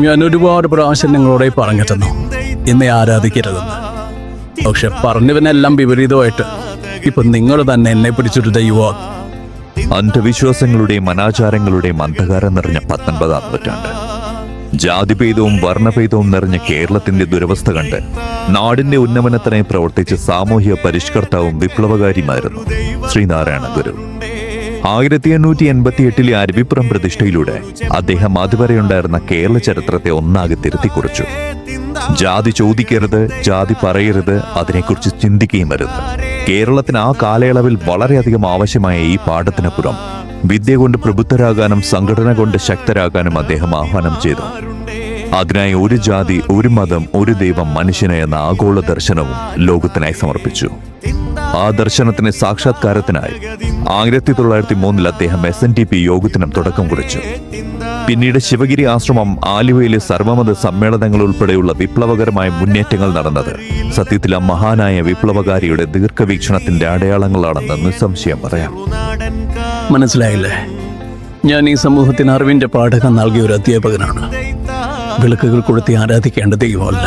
ഞാൻ ഒരുപാട് പ്രാവശ്യം നിങ്ങളോടെ പറഞ്ഞിരുന്നു എന്നെ ആരാധിക്കരുതെന്ന്. പക്ഷെ പറഞ്ഞവനെല്ലാം വിപരീതമായിട്ട് ഇപ്പൊ നിങ്ങൾ തന്നെ എന്നെ പിടിച്ചൊരു ദൈവമാക്കി. അന്ധവിശ്വാസങ്ങളുടെയും അനാചാരങ്ങളുടെയും അന്ധകാരം നിറഞ്ഞ 19-ാം നൂറ്റാണ്ട്, ജാതിഭേദവും വർണ്ണഭേദവും നിറഞ്ഞ കേരളത്തിന്റെ ദുരവസ്ഥ കണ്ട് നാടിന്റെ ഉന്നമനത്തിനായി പ്രവർത്തിച്ച സാമൂഹ്യ പരിഷ്കർത്താവും വിപ്ലവകാരിയുമായിരുന്നു ശ്രീനാരായണ ഗുരു. 1888 അരുവിപ്പുറം പ്രതിഷ്ഠയിലൂടെ അദ്ദേഹം അതുവരെയുണ്ടായിരുന്ന കേരള ചരിത്രത്തെ ഒന്നാകെ തിരുത്തിക്കുറിച്ചു. ജാതി ചോദിക്കരുത്, ജാതി പറയരുത്, അതിനെക്കുറിച്ച് ചിന്തിക്കുകയും വരുത്. കേരളത്തിന് ആ കാലയളവിൽ വളരെയധികം ആവശ്യമായ ഈ പാഠത്തിനപ്പുറം വിദ്യ കൊണ്ട് പ്രബുദ്ധരാകാനും സംഘടന കൊണ്ട് ശക്തരാകാനും അദ്ദേഹം ആഹ്വാനം ചെയ്തു. അതിനായി ഒരു ജാതി, ഒരു മതം, ഒരു ദൈവം, മനുഷ്യന് എന്ന ആഗോള ദർശനവും ലോകത്തിനായി സമർപ്പിച്ചു. ആ ദർശനത്തിന് സാക്ഷാത്കാരത്തിനായി 1903 അദ്ദേഹം SNDP യോഗത്തിനും തുടക്കം കുറിച്ചു. പിന്നീട് ശിവഗിരി ആശ്രമം, ആലുവയിലെ സർവമത സമ്മേളനങ്ങൾ ഉൾപ്പെടെയുള്ള വിപ്ലവകരമായ മുന്നേറ്റങ്ങൾ നടന്നത് സത്യത്തിൽ ആ മഹാനായ വിപ്ലവകാരിയുടെ ദീർഘവീക്ഷണത്തിന്റെ അടയാളങ്ങളാണെന്ന് നിസ്സംശയം പറയാം. മനസ്സിലായില്ലേ? ഞാൻ ഈ സമൂഹത്തിന് അറിവിന്റെ പാഠകം നൽകിയ ഒരു അധ്യാപകനാണ്. വിളക്കുകൾ കൊളുത്തി ആരാധിക്കേണ്ട ദൈവമല്ല.